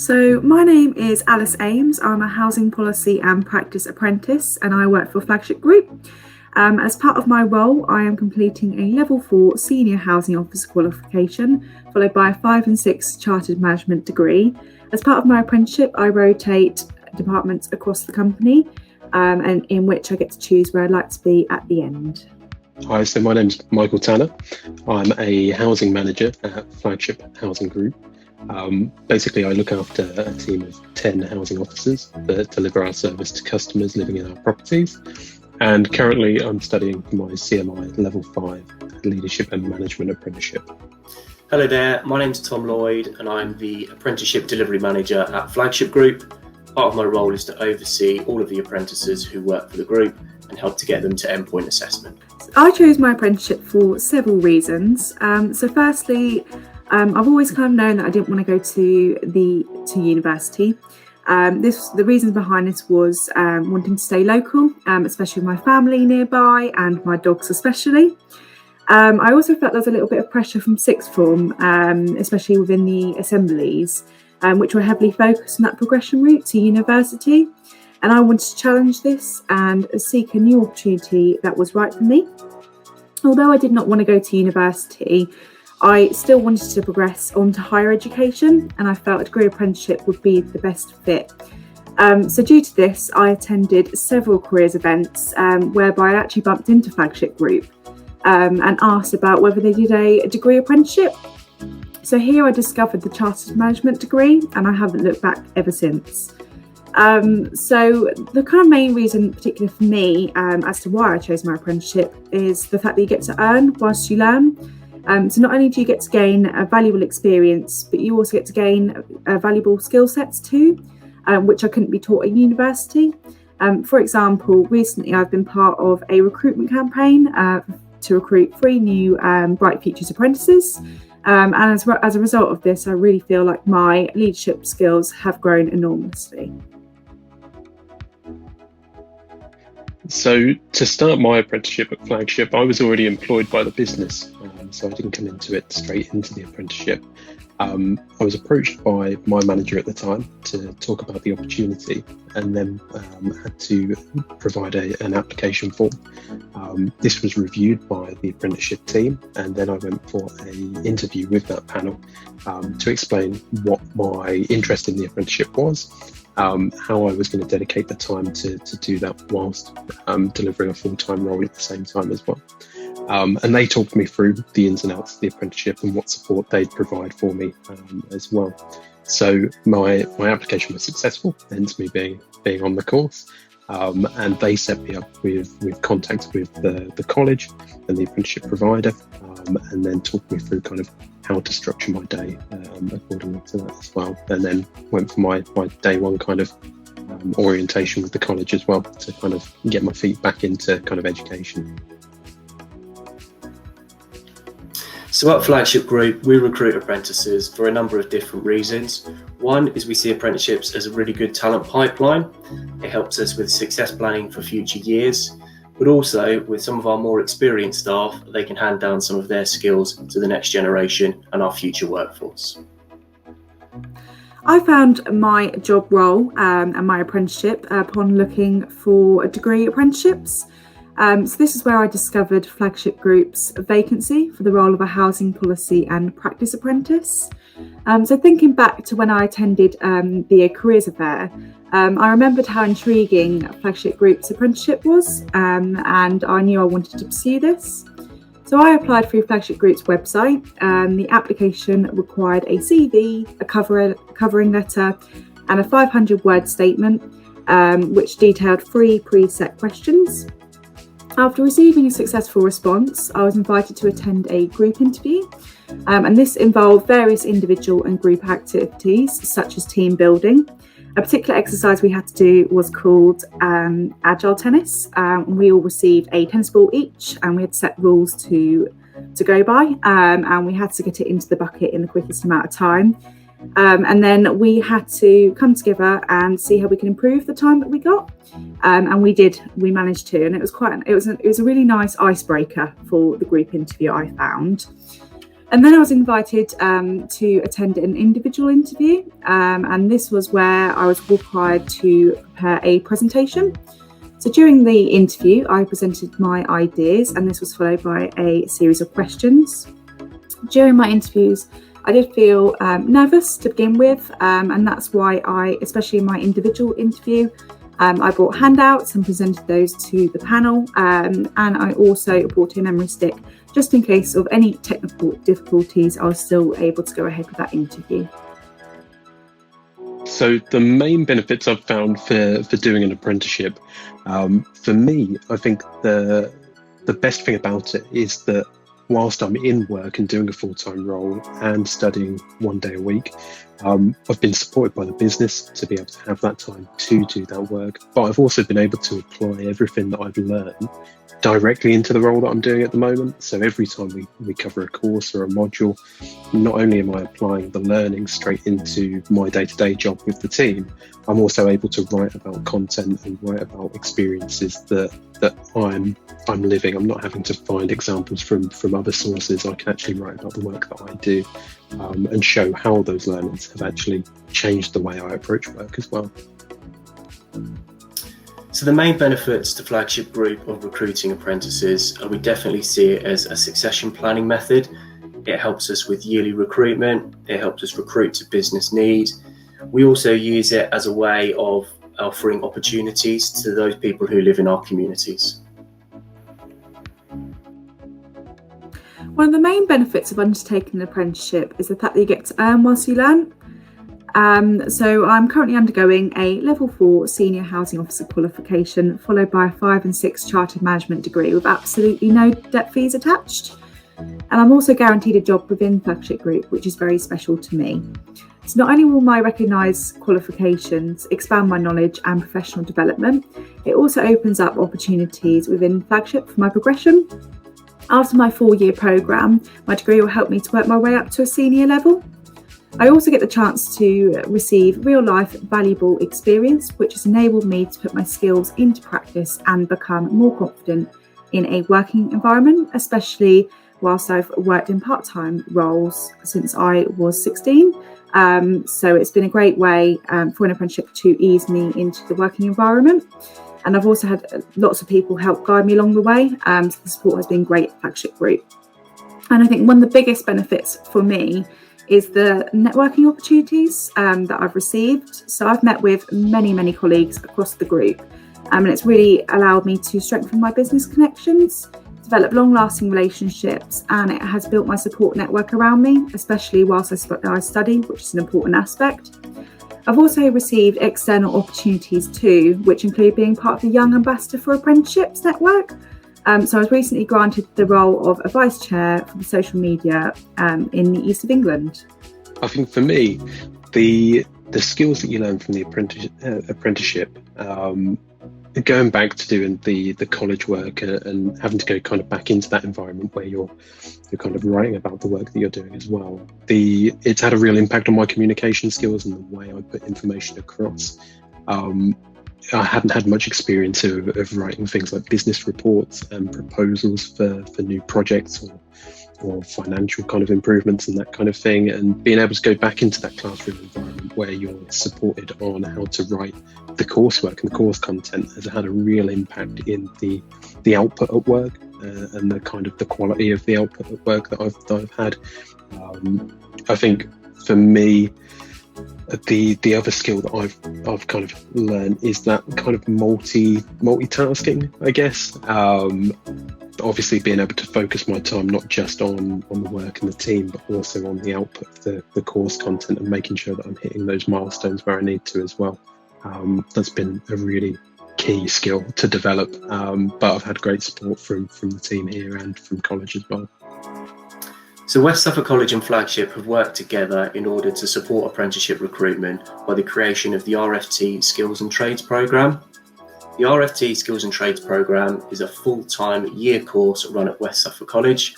So my name is Alice Ames. I'm a housing policy and practice apprentice and I work for Flagship Group. As part of my role, I am completing a level 4 senior housing officer qualification, followed by a 5 and 6 chartered management degree. As part of my apprenticeship, I rotate departments across the company and in which I get to choose where I'd like to be at the end. Hi, so my name's Michael Tanner. I'm a housing manager at Flagship Housing Group. Basically, I look after a team of 10 housing officers that deliver our service to customers living in our properties. And currently, I'm studying for my CMI Level 5 Leadership and Management Apprenticeship. Hello there, my name's Tom Lloyd and I'm the Apprenticeship Delivery Manager at Flagship Group. Part of my role is to oversee all of the apprentices who work for the group and help to get them to endpoint assessment. I chose my apprenticeship for several reasons. So firstly, I've always kind of known that I didn't want to go to university. The reason behind this was wanting to stay local, especially with my family nearby and my dogs especially. I also felt there was a little bit of pressure from sixth form, especially within the assemblies, which were heavily focused on that progression route to university. And I wanted to challenge this and seek a new opportunity that was right for me. Although I did not want to go to university, I still wanted to progress on to higher education, and I felt a degree apprenticeship would be the best fit. So due to this, I attended several careers events whereby I actually bumped into Flagship Group and asked about whether they did a degree apprenticeship. So here I discovered the Chartered Management degree, and I haven't looked back ever since. So the kind of main reason, particularly for me, as to why I chose my apprenticeship is the fact that you get to earn whilst you learn. So not only do you get to gain a valuable experience, but you also get to gain valuable skill sets too, which I couldn't be taught at university. For example, recently I've been part of a recruitment campaign to recruit 3 new Bright Futures apprentices. And as a result of this, I really feel like my leadership skills have grown enormously. So to start my apprenticeship at Flagship, I was already employed by the business, so I didn't come into it straight into the apprenticeship. I was approached by my manager at the time to talk about the opportunity, and then had to provide an application form. This was reviewed by the apprenticeship team, and then I went for an interview with that panel to explain what my interest in the apprenticeship was, how I was going to dedicate the time to do that whilst delivering a full-time role at the same time as well. And they talked me through the ins and outs of the apprenticeship and what support they'd provide for me as well. So my application was successful, hence me being on the course. And they set me up with contact with the college and the apprenticeship provider, and then talked me through kind of how to structure my day accordingly to that as well. And then went for my day one kind of orientation with the college as well to kind of get my feet back into kind of education. So at Flagship Group, we recruit apprentices for a number of different reasons. One is we see apprenticeships as a really good talent pipeline. It helps us with success planning for future years, but also with some of our more experienced staff, they can hand down some of their skills to the next generation and our future workforce. I found my job role and my apprenticeship upon looking for degree apprenticeships. So this is where I discovered Flagship Group's vacancy for the role of a housing policy and practice apprentice. So thinking back to when I attended the careers affair, I remembered how intriguing Flagship Group's apprenticeship was, and I knew I wanted to pursue this. So I applied through Flagship Group's website. The application required a CV, a covering letter, and a 500-word statement, which detailed 3 preset questions. After receiving a successful response, I was invited to attend a group interview, and this involved various individual and group activities such as team building. A particular exercise we had to do was called agile tennis. We all received a tennis ball each, and we had set rules to go by, and we had to get it into the bucket in the quickest amount of time. And then we had to come together and see how we can improve the time that we got, and we managed to, and it was a really nice icebreaker for the group interview, I found. And then I was invited to attend an individual interview, and this was where I was required to prepare a presentation. So during the interview, I presented my ideas, and this was followed by a series of questions. During my interviews, I did feel nervous to begin with, and that's why especially in my individual interview, I brought handouts and presented those to the panel, and I also brought a memory stick just in case of any technical difficulties. I was still able to go ahead with that interview. So the main benefits I've found for doing an apprenticeship, for me, I think the best thing about it is that whilst I'm in work and doing a full-time role and studying 1 day a week, I've been supported by the business to be able to have that time to do that work. But I've also been able to apply everything that I've learned directly into the role that I'm doing at the moment. So every time we cover a course or a module, not only am I applying the learning straight into my day-to-day job with the team, I'm also able to write about content and write about experiences that I'm living. I'm not having to find examples from other sources. I can actually write about the work that I do, and show how those learnings have actually changed the way I approach work as well. So the main benefits to Flagship Group of recruiting apprentices, we definitely see it as a succession planning method. It helps us with yearly recruitment. It helps us recruit to business need. We also use it as a way of offering opportunities to those people who live in our communities. One of the main benefits of undertaking an apprenticeship is the fact that you get to earn whilst you learn. So I'm currently undergoing a level 4 senior housing officer qualification, followed by a 5 and 6 chartered management degree with absolutely no debt fees attached. And I'm also guaranteed a job within Flagship Group, which is very special to me. So not only will my recognised qualifications expand my knowledge and professional development, it also opens up opportunities within Flagship for my progression. After my 4-year programme, my degree will help me to work my way up to a senior level. I also get the chance to receive real-life valuable experience, which has enabled me to put my skills into practice and become more confident in a working environment, especially whilst I've worked in part-time roles since I was 16. So it's been a great way for an apprenticeship to ease me into the working environment. And I've also had lots of people help guide me along the way. So the support has been great at Flagship Group. And I think one of the biggest benefits for me is the networking opportunities that I've received. So I've met with many colleagues across the group, and it's really allowed me to strengthen my business connections, develop long-lasting relationships, and it has built my support network around me, especially whilst I study, which is an important aspect. I've also received external opportunities too, which include being part of the Young Ambassador for Apprenticeships network. So I was recently granted the role of a vice chair for the social media in the east of England. I think for me, the skills that you learn from the apprenticeship, going back to doing the college work and having to go kind of back into that environment where you're kind of writing about the work that you're doing as well. It's had a real impact on my communication skills and the way I put information across. I hadn't had much experience of writing things like business reports and proposals for new projects or financial kind of improvements and that kind of thing. And being able to go back into that classroom environment where you're supported on how to write the coursework and the course content has had a real impact in the output at work and the kind of the quality of the output at work that I've had. I think for me, the other skill that I've kind of learned is that kind of multitasking, I guess. Obviously being able to focus my time not just on the work and the team, but also on the output of the course content and making sure that I'm hitting those milestones where I need to as well. That's been a really key skill to develop, but I've had great support from the team here and from college as well. So West Suffolk College and Flagship have worked together in order to support apprenticeship recruitment by the creation of the RFT Skills and Trades programme. The RFT Skills and Trades programme is a full-time year course run at West Suffolk College.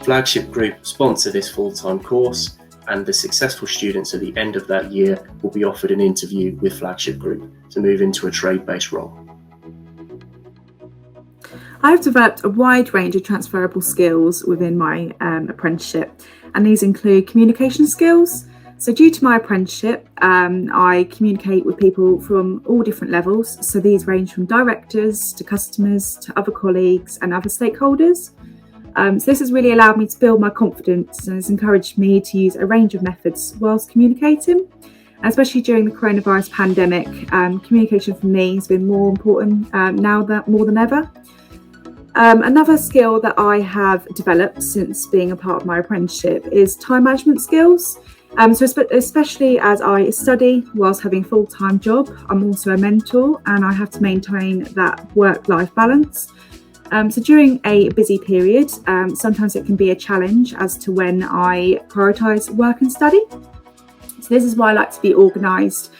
Flagship Group sponsor this full-time course, and the successful students at the end of that year will be offered an interview with Flagship Group to move into a trade-based role. I've developed a wide range of transferable skills within my apprenticeship, and these include communication skills. So due to my apprenticeship, I communicate with people from all different levels. So these range from directors to customers to other colleagues and other stakeholders. So this has really allowed me to build my confidence and has encouraged me to use a range of methods whilst communicating. Especially during the coronavirus pandemic, communication for me has been more important more than ever. Another skill that I have developed since being a part of my apprenticeship is time management skills. So especially as I study whilst having a full-time job, I'm also a mentor and I have to maintain that work-life balance. So during a busy period, sometimes it can be a challenge as to when I prioritise work and study. So this is why I like to be organised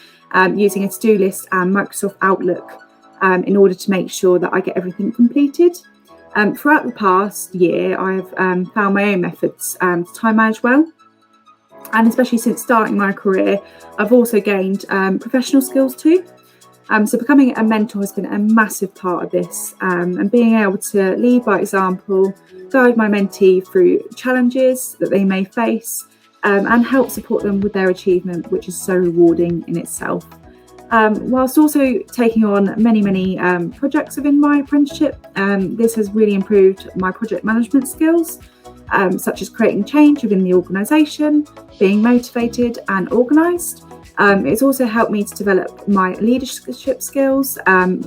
using a to-do list and Microsoft Outlook in order to make sure that I get everything completed. Throughout the past year, I have found my own methods to time manage well. And especially since starting my career, I've also gained professional skills too. So becoming a mentor has been a massive part of this, and being able to lead by example, guide my mentee through challenges that they may face, and help support them with their achievement, which is so rewarding in itself. Whilst also taking on many projects within my apprenticeship, this has really improved my project management skills, such as creating change within the organisation, being motivated and organised. It's also helped me to develop my leadership skills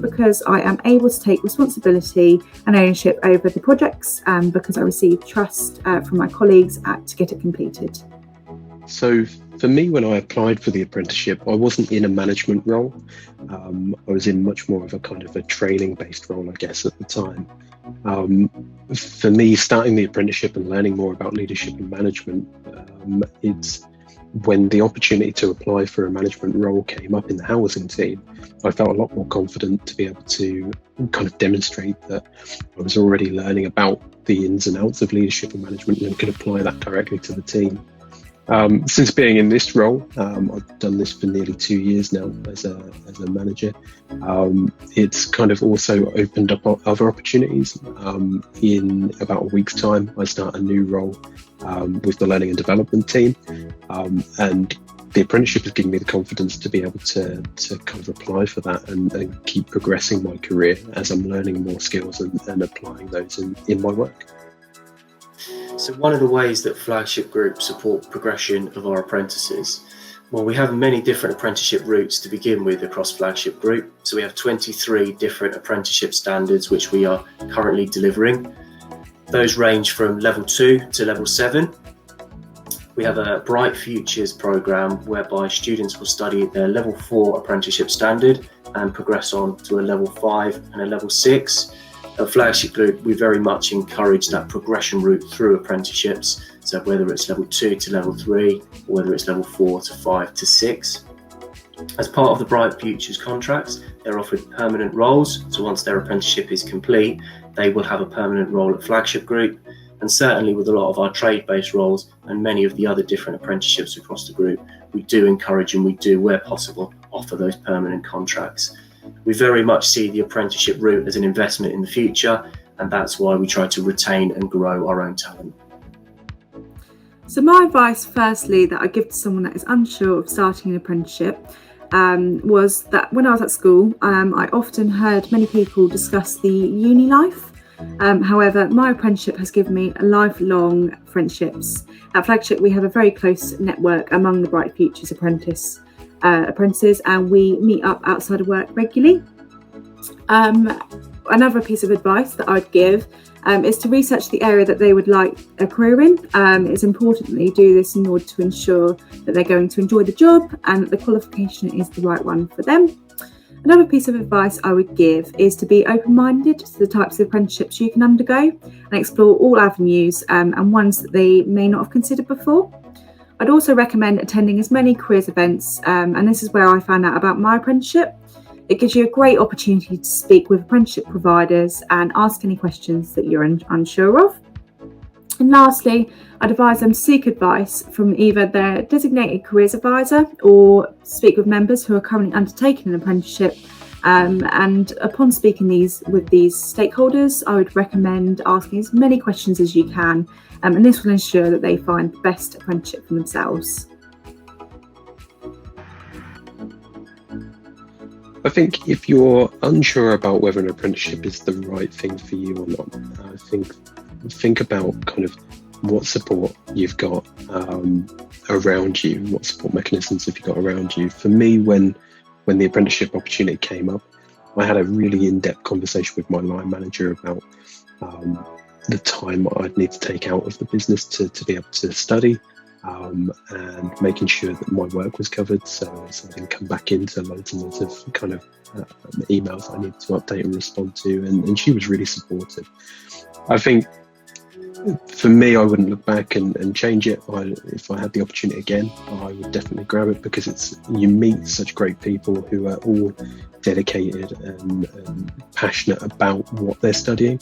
because I am able to take responsibility and ownership over the projects because I receive trust from my colleagues to get it completed. So for me, when I applied for the apprenticeship, I wasn't in a management role. I was in much more of a kind of a training-based role, I guess, at the time. For me, starting the apprenticeship and learning more about leadership and management, it's when the opportunity to apply for a management role came up in the housing team, I felt a lot more confident to be able to kind of demonstrate that I was already learning about the ins and outs of leadership and management and could apply that directly to the team. Since being in this role, I've done this for nearly 2 years now as a manager. It's kind of also opened up other opportunities. In about a week's time, I start a new role with the learning and development team, and the apprenticeship has given me the confidence to be able to kind of apply for that and keep progressing my career as I'm learning more skills and applying those in my work. So one of the ways that Flagship Group support progression of our apprentices, well, we have many different apprenticeship routes to begin with across Flagship Group. So we have 23 different apprenticeship standards which we are currently delivering. Those range from level 2 to level 7. We have a Bright Futures programme whereby students will study their level 4 apprenticeship standard and progress on to a level 5 and a level 6. At Flagship Group, we very much encourage that progression route through apprenticeships. So whether it's level 2 to level 3, or whether it's level 4 to 5 to 6. As part of the Bright Futures contracts, they're offered permanent roles. So once their apprenticeship is complete, they will have a permanent role at Flagship Group. And certainly with a lot of our trade-based roles and many of the other different apprenticeships across the group, we do encourage and we do, where possible, offer those permanent contracts. We very much see the apprenticeship route as an investment in the future, and that's why we try to retain and grow our own talent. So my advice, firstly, that I give to someone that is unsure of starting an apprenticeship was that when I was at school, I often heard many people discuss the uni life. However, my apprenticeship has given me lifelong friendships. At Flagship, we have a very close network among the Bright Futures apprentices, and we meet up outside of work regularly. Another piece of advice that I'd give is to research the area that they would like a career in. It's important that they do this in order to ensure that they're going to enjoy the job and that the qualification is the right one for them. Another piece of advice I would give is to be open-minded to the types of apprenticeships you can undergo and explore all avenues and ones that they may not have considered before. I'd also recommend attending as many careers events, and this is where I found out about my apprenticeship. It gives you a great opportunity to speak with apprenticeship providers and ask any questions that you're unsure of. And lastly, I'd advise them to seek advice from either their designated careers advisor or speak with members who are currently undertaking an apprenticeship And upon speaking with these stakeholders, I would recommend asking as many questions as you can, and this will ensure that they find the best apprenticeship for themselves. I think if you're unsure about whether an apprenticeship is the right thing for you or not, I think about kind of what support you've got around you, what support mechanisms have you got around you. For me, when the apprenticeship opportunity came up, I had a really in-depth conversation with my line manager about the time I'd need to take out of the business to be able to study, and making sure that my work was covered, so I didn't come back into loads and loads of kind of emails I needed to update and respond to, and she was really supportive. I think for me, I wouldn't look back and change it. If I had the opportunity again, I would definitely grab it, because you meet such great people who are all dedicated and passionate about what they're studying.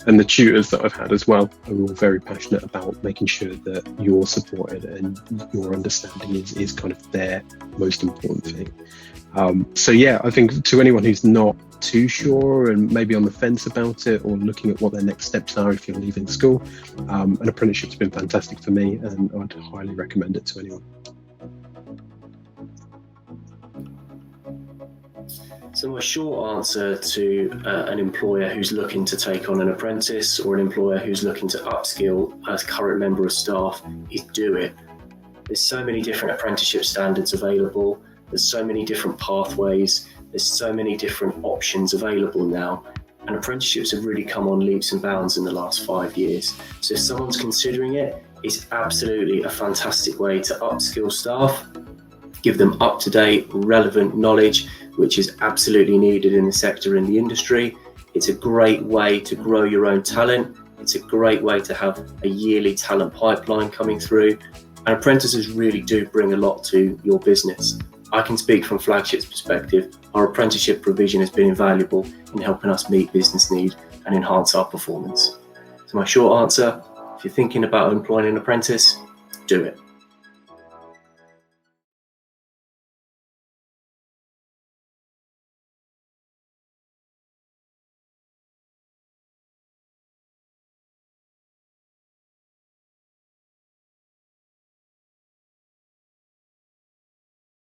And the tutors that I've had as well are all very passionate about making sure that you're supported and your understanding is kind of their most important thing. So yeah, I think to anyone who's not too sure and maybe on the fence about it, or looking at what their next steps are if you're leaving school, an apprenticeship's been fantastic for me, and I'd highly recommend it to anyone. So my short answer to an employer who's looking to take on an apprentice, or an employer who's looking to upskill a current member of staff, is do it. There's so many different apprenticeship standards available. There's so many different pathways. There's so many different options available now. And apprenticeships have really come on leaps and bounds in the last 5 years. So if someone's considering it, it's absolutely a fantastic way to upskill staff, give them up-to-date, relevant knowledge, which is absolutely needed in the sector and the industry. It's a great way to grow your own talent. It's a great way to have a yearly talent pipeline coming through. And apprentices really do bring a lot to your business. I can speak from Flagship's perspective. Our apprenticeship provision has been invaluable in helping us meet business need and enhance our performance. So my short answer, if you're thinking about employing an apprentice, do it.